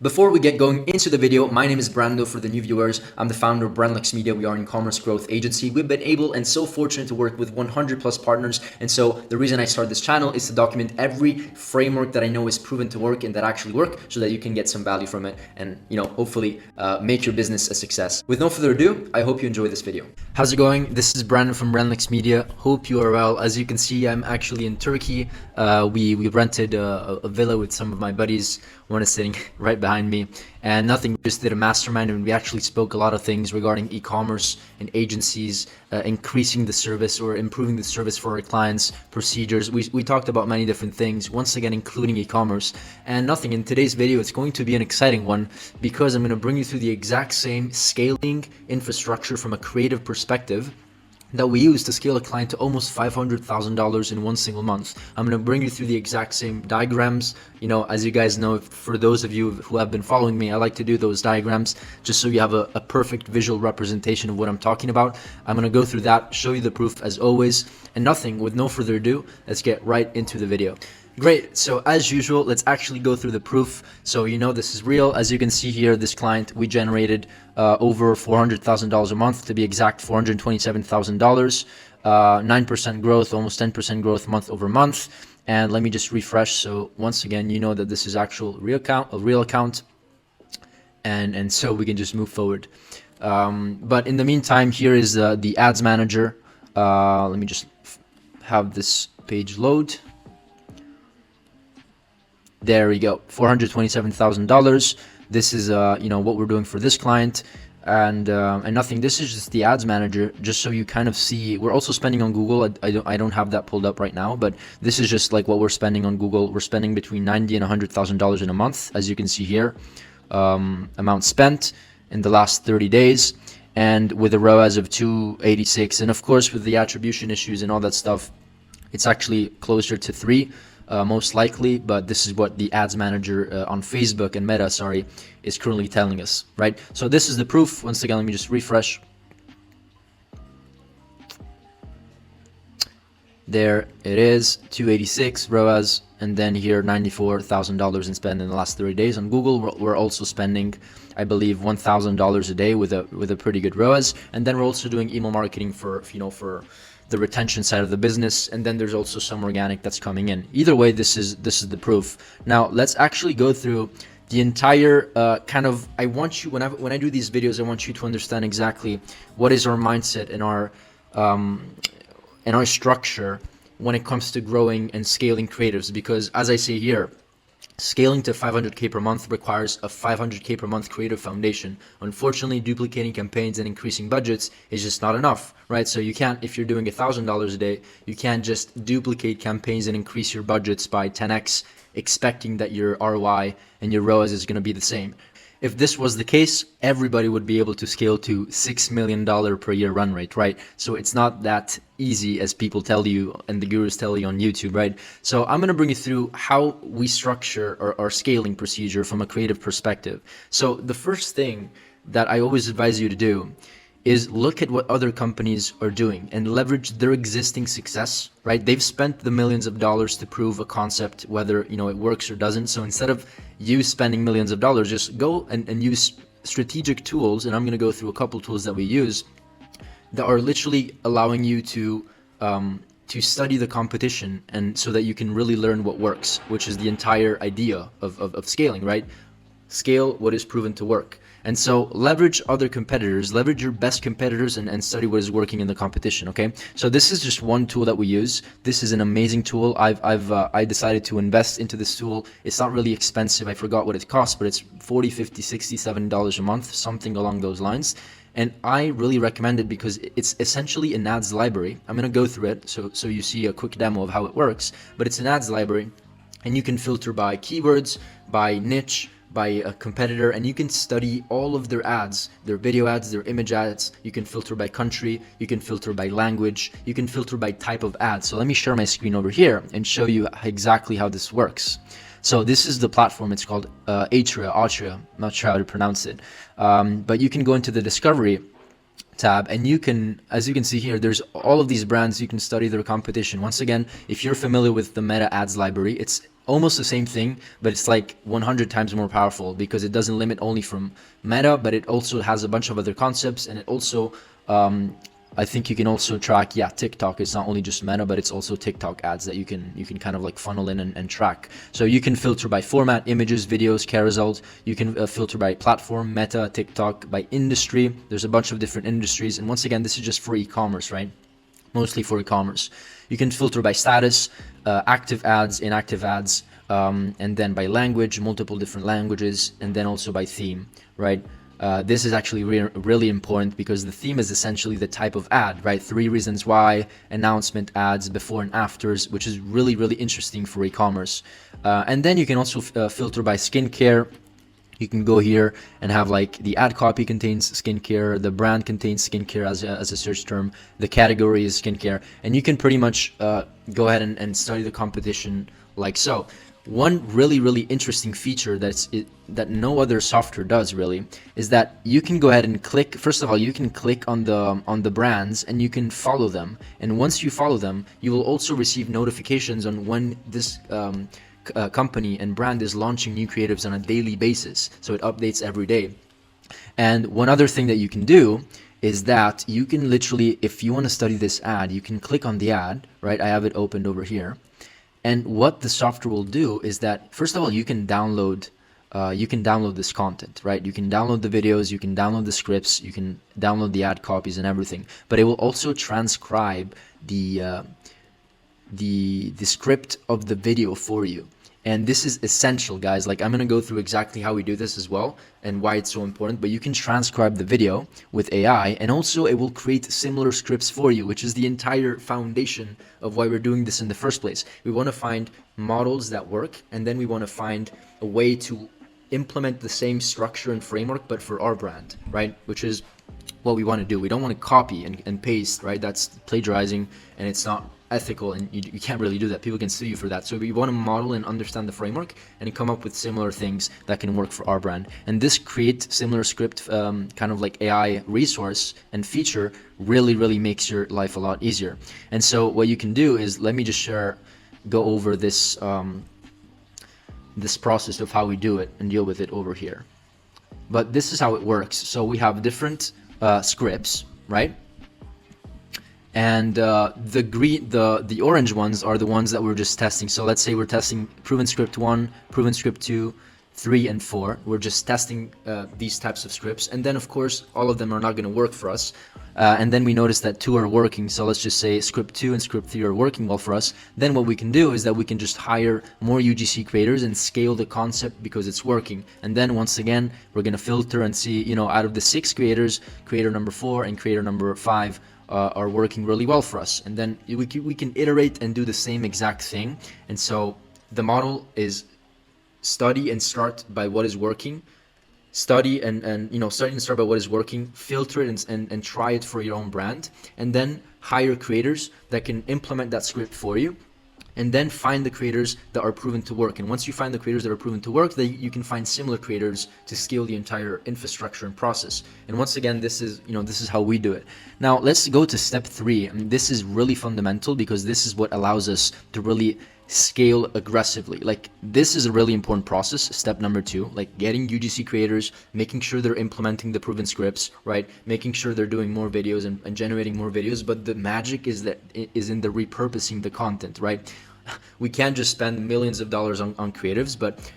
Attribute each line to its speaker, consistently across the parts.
Speaker 1: Before we get going into the video, my name is Brando for the new viewers. I'm the founder of Brandlux Media. We are an e-commerce growth agency. We've been able and so fortunate to work with 100 plus partners. And so the reason I started this channel is to document every framework that I know is proven to work and that actually work so that you can get some value from it and, hopefully make your business a success. With no further ado, I hope you enjoy this video. How's it going? This is Brandon from Brandlux Media. Hope you are well. As you can see, I'm actually in Turkey. We rented a villa with some of my buddies. One is sitting right behind me, and nothing, we just did a mastermind, and we actually spoke a lot of things regarding e-commerce and agencies, increasing the service or improving the service for our clients, procedures. We talked about many different things, once again including e-commerce. And nothing, in today's video it's going to be an exciting one because I'm going to bring you through the exact same scaling infrastructure from a creative perspective that we use to scale a client to almost $500,000 in one single month. I'm going to bring you through the exact same diagrams. As you guys know, for those of you who have been following me, I like to do those diagrams just so you have a perfect visual representation of what I'm talking about. I'm going to go through that, show you the proof as always, and nothing, with no further ado, let's get right into the video. Great, so as usual, let's actually go through the proof. So this is real. As you can see here, this client, we generated over $400,000 a month, to be exact, $427,000, 9% growth, almost 10% growth month over month. And let me just refresh. So once again, you know that this is actual real account, and so we can just move forward. But in the meantime, here is the ads manager. Let me just have this page load. There we go, $427,000. This is what we're doing for this client, and nothing. This is just the ads manager, just so you kind of see. We're also spending on Google. I don't have that pulled up right now, but this is just like what we're spending on Google. We're spending between $90,000 and $100,000 in a month, as you can see here. Amount spent in the last 30 days, and with a ROAS of 286, and of course with the attribution issues and all that stuff, it's actually closer to 3. Most likely, but this is what the ads manager on Facebook and Meta, is currently telling us, right? So this is the proof. Once again, let me just refresh. There it is, 286 ROAS, and then here $94,000 in spend in the last 30 days on Google. We're also spending, I believe, $1,000 a day with a pretty good ROAS, and then we're also doing email marketing for the retention side of the business, and then there's also some organic that's coming in. Either way, this is the proof. Now let's actually go through the entire I want you, when I do these videos, I want you to understand exactly what is our mindset and our structure when it comes to growing and scaling creatives, because as I say here, scaling to 500K per month requires a 500K per month creative foundation. Unfortunately, duplicating campaigns and increasing budgets is just not enough, right? So you can't, if you're doing $1,000 a day, you can't just duplicate campaigns and increase your budgets by 10x, expecting that your ROI and your ROAS is going to be the same. If this was the case, everybody would be able to scale to $6 million per year run rate, right? So it's not that easy as people tell you and the gurus tell you on YouTube, right? So I'm going to bring you through how we structure our scaling procedure from a creative perspective. So the first thing that I always advise you to do is look at what other companies are doing and leverage their existing success, right? They've spent the millions of dollars to prove a concept, whether it works or doesn't. So instead of you spending millions of dollars, just go and use strategic tools. And I'm going to go through a couple tools that we use that are literally allowing you to study the competition, and so that you can really learn what works, which is the entire idea of scaling, right? Scale what is proven to work. And so leverage other competitors, leverage your best competitors, and study what is working in the competition, okay? So this is just one tool that we use. This is an amazing tool. I decided to invest into this tool. It's not really expensive. I forgot what it costs, but it's $40, $50, $60, $70 a month, something along those lines. And I really recommend it because it's essentially an ads library. I'm going to go through it so you see a quick demo of how it works, but it's an ads library, and you can filter by keywords, by niche, by a competitor, and you can study all of their ads, their video ads, their image ads. You can filter by country, you can filter by language, you can filter by type of ad. So let me share my screen over here and show you exactly how this works. So this is the platform. It's called Atria. I'm not sure how to pronounce it, but you can go into the discovery tab, and you can, as you can see here, there's all of these brands. You can study their competition. Once again, if you're familiar with the Meta ads library, it's almost the same thing, but it's like 100 times more powerful because it doesn't limit only from Meta, but it also has a bunch of other concepts, and it also I think you can also track, yeah, TikTok. It's not only just Meta, but it's also TikTok ads that you can kind of like funnel in and track. So you can filter by format, images, videos, carousels. You can filter by platform, Meta, TikTok, by industry. There's a bunch of different industries. And once again, this is just for e-commerce, right? Mostly for e-commerce. You can filter by status, active ads, inactive ads, and then by language, multiple different languages, and then also by theme, right? This is actually really important because the theme is essentially the type of ad, right? 3 reasons why, announcement ads, before and afters, which is really, really interesting for e-commerce. And then you can also filter by skincare. You can go here and have like the ad copy contains skincare, the brand contains skincare as a search term, the category is skincare, and you can pretty much go ahead and study the competition like so. One really, really interesting feature that no other software does really is that you can go ahead and click. First of all, you can click on the brands and you can follow them. And once you follow them, you will also receive notifications on when this company and brand is launching new creatives on a daily basis. So it updates every day. And one other thing that you can do is that you can literally, if you want to study this ad, you can click on the ad, right? I have it opened over here. And what the software will do is that, first of all, you can download this content, right? You can download the videos, you can download the scripts, you can download the ad copies and everything. But it will also transcribe the script of the video for you. And this is essential, guys. Like, I'm going to go through exactly how we do this as well and why it's so important. But you can transcribe the video with AI, and also it will create similar scripts for you, which is the entire foundation of why we're doing this in the first place. We want to find models that work, and then we want to find a way to implement the same structure and framework, but for our brand, right? Which is what we want to do. We don't want to copy and paste, right? That's plagiarizing, and it's not ethical, and you can't really do that. People can sue you for that. So we want to model and understand the framework and come up with similar things that can work for our brand. And this create similar script kind of like AI resource and feature really, really makes your life a lot easier. And so what you can do is, let me just go over this this process of how we do it and deal with it over here. But this is how it works. So we have different scripts, right? And the orange ones are the ones that we're just testing. So let's say we're testing proven script 1, proven script 2, 3, and 4. We're just testing these types of scripts, and then of course all of them are not going to work for us. And then we notice that 2 are working. So let's just say script 2 and script 3 are working well for us. Then what we can do is that we can just hire more UGC creators and scale the concept because it's working. And then once again, we're going to filter and see, you know, out of the 6 creators, creator number 4 and creator number 5 are working really well for us. And then we can iterate and do the same exact thing. And so the model is study and start by what is working, study and you know, study and start by what is working, filter it and try it for your own brand, and then hire creators that can implement that script for you, and then find the creators that are proven to work. And once you find the creators that are proven to work, then you can find similar creators to scale the entire infrastructure and process. And once again, this is how we do it. Now let's go to step 3. And this is really fundamental because this is what allows us to really scale aggressively. Like, this is a really important process. Step number 2, like getting UGC creators, making sure they're implementing the proven scripts, right? Making sure they're doing more videos and generating more videos. But the magic is in the repurposing the content, right? We can't just spend millions of dollars on creatives, but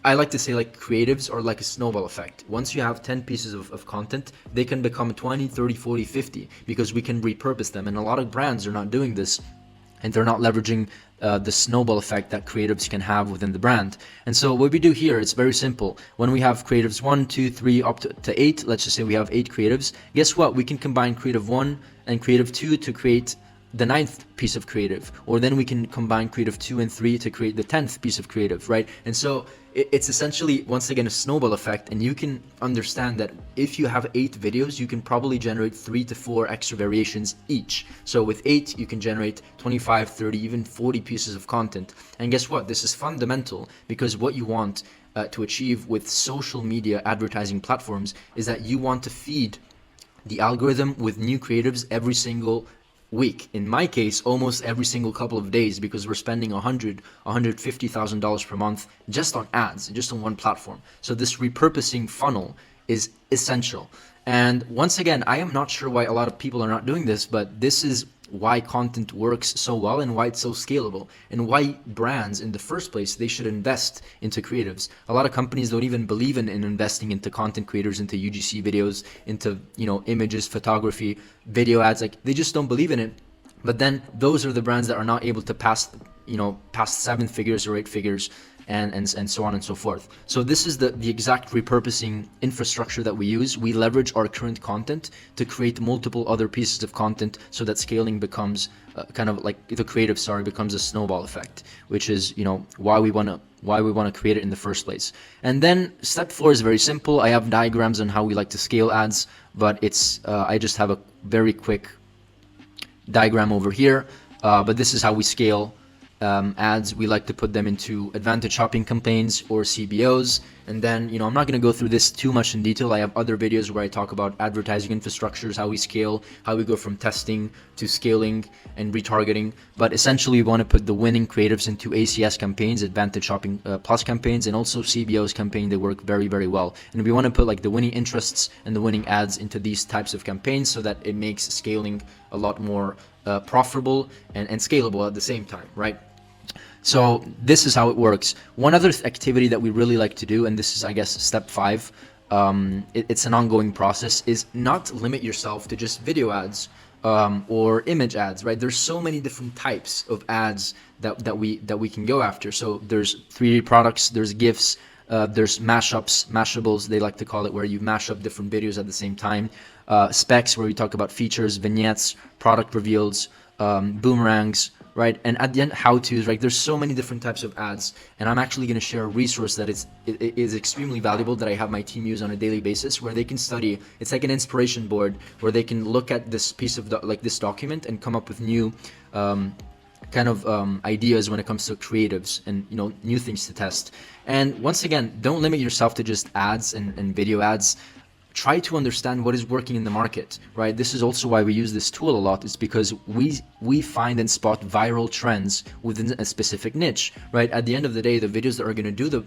Speaker 1: I like to say, like, creatives are like a snowball effect. Once you have 10 pieces of content, they can become 20, 30, 40, 50 because we can repurpose them. And a lot of brands are not doing this, and they're not leveraging the snowball effect that creatives can have within the brand. And so what we do here, it's very simple. When we have creatives 1, 2, 3, up to 8, let's just say we have 8 creatives, guess what? We can combine creative 1 and creative 2 to create the 9th piece of creative, or then we can combine creative 2 and 3 to create the 10th piece of creative, right? And so it's essentially, once again, a snowball effect. And you can understand that if you have 8 videos, you can probably generate 3 to 4 extra variations each. So with 8, you can generate 25, 30, even 40 pieces of content. And guess what? This is fundamental, because what you want to achieve with social media advertising platforms is that you want to feed the algorithm with new creatives every single week. In my case, almost every single couple of days, because we're spending $150,000 per month just on ads, just on one platform. So this repurposing funnel is essential. And once again, I am not sure why a lot of people are not doing this, but this is why content works so well and why it's so scalable, and why brands in the first place, they should invest into creatives. A lot of companies don't even believe in investing into content creators, into UGC videos, into, you know, images, photography, video ads. Like, they just don't believe in it. But then those are the brands that are not able to pass 7 figures or 8 figures, and so on and so forth. So this is the exact repurposing infrastructure that we use. We leverage our current content to create multiple other pieces of content, so that scaling becomes kind of like the creative becomes a snowball effect, which is, you know, why we want to create it in the first place. And then step 4 is very simple. I have diagrams on how we like to scale ads, but it's I just have a very quick diagram over here. But this is how we scale ads. We like to put them into advantage shopping campaigns or CBOs. And then, you know, I'm not going to go through this too much in detail. I have other videos where I talk about advertising infrastructures, how we scale, how we go from testing to scaling and retargeting. But essentially, we want to put the winning creatives into ACS campaigns, advantage shopping plus campaigns, and also CBOs campaign. They work very, very well. And we want to put like the winning interests and the winning ads into these types of campaigns, so that it makes scaling a lot more profitable and scalable at the same time, right? So this is how it works. One other activity that we really like to do, and this is, I guess, step 5, it's an ongoing process, is not limit yourself to just video ads or image ads, right? There's so many different types of ads that we can go after. So there's 3D products, there's GIFs, there's mashables, they like to call it, where you mash up different videos at the same time. Specs, where we talk about features, vignettes, product reveals, boomerangs, right? And at the end, how-tos, right? There's so many different types of ads, and I'm actually going to share a resource that is extremely valuable, that I have my team use on a daily basis, where they can study. It's like an inspiration board where they can look at this piece of this document and come up with new ideas when it comes to creatives and, you know, new things to test. And once again, don't limit yourself to just ads and video ads. Try to understand what is working in the market, right? This is also why we use this tool a lot. It's because we find and spot viral trends within a specific niche, right? At the end of the day, the videos that are going to do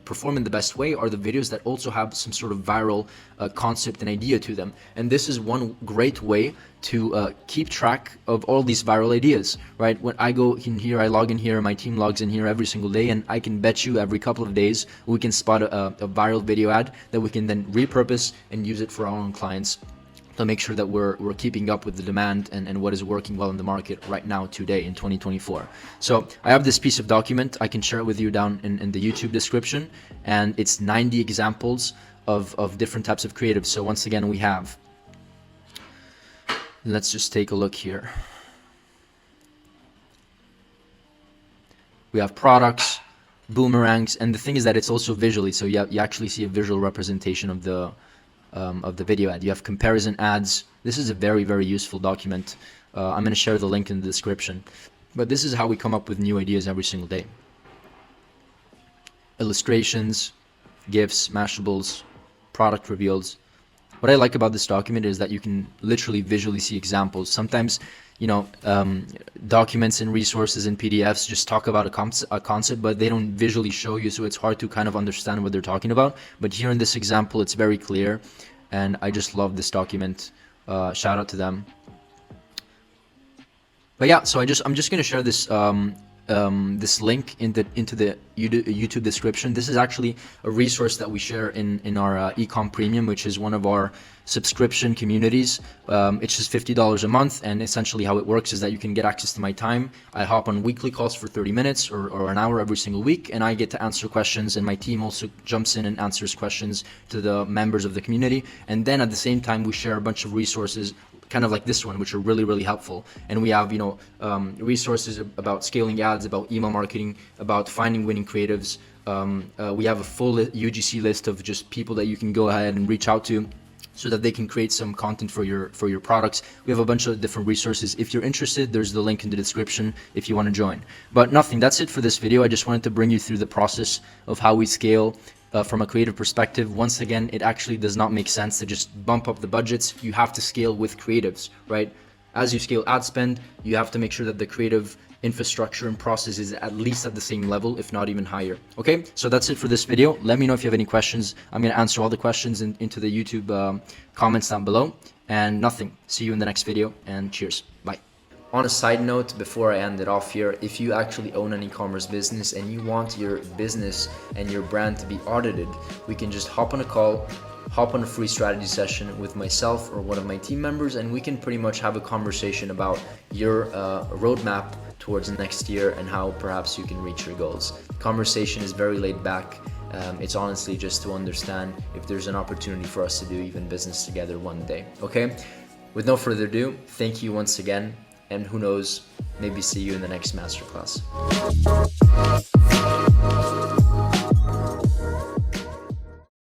Speaker 1: perform in the best way are the videos that also have some sort of viral concept and idea to them. And this is one great way to keep track of all these viral ideas, right? When I go in here, I log in here, my team logs in here every single day, and I can bet you every couple of days we can spot a viral video ad that we can then repurpose and use it for our own clients, to make sure that we're keeping up with the demand and what is working well in the market right now, today in 2024. So I have this piece of document. I can share it with you down in the YouTube description, and it's 90 examples of different types of creatives. So once again, we have, let's just take a look here. We have products, boomerangs, and the thing is that it's also visually, so you actually see a visual representation of the video ad. You have comparison ads. This is a very, very useful document. I'm going to share the link in the description. But this is how we come up with new ideas every single day. Illustrations, GIFs, mashables, product reveals. What I like about this document is that you can literally visually see examples. Sometimes, you know, documents and resources and PDFs just talk about a concept, but they don't visually show you, so it's hard to kind of understand what they're talking about. But here in this example, it's very clear, and I just love this document. Shout out to them. But yeah, so I'm just going to share this this link into the YouTube description. This is actually a resource that we share in our ecom premium, which is one of our subscription communities. It's just $50 a month, and essentially how it works is that you can get access to my time. I hop on weekly calls for 30 minutes or an hour every single week, and I get to answer questions, and my team also jumps in and answers questions to the members of the community. And then at the same time, we share a bunch of resources, kind of like this one, which are really, really helpful. And we have, you know, resources about scaling ads, about email marketing, about finding winning creatives. We have a full UGC list of just people that you can go ahead and reach out to, so that they can create some content for your products. We have a bunch of different resources. If you're interested, there's the link in the description if you want to join. But nothing, that's it for this video. I just wanted to bring you through the process of how we scale from a creative perspective. Once again, it actually does not make sense to just bump up the budgets. You have to scale with creatives, right? As you scale ad spend, you have to make sure that the creative infrastructure and process is at least at the same level, if not even higher. Okay, so that's it for this video. Let me know if you have any questions. I'm going to answer all the questions into the YouTube comments down below. And nothing. See you in the next video, and cheers. Bye. On a side note, before I end it off here, if you actually own an e-commerce business and you want your business and your brand to be audited, we can just hop on a call, hop on a free strategy session with myself or one of my team members, and we can pretty much have a conversation about your roadmap towards next year and how perhaps you can reach your goals. The conversation is very laid back. It's honestly just to understand if there's an opportunity for us to do even business together one day. Okay, with no further ado, thank you once again, and who knows, maybe see you in the next masterclass.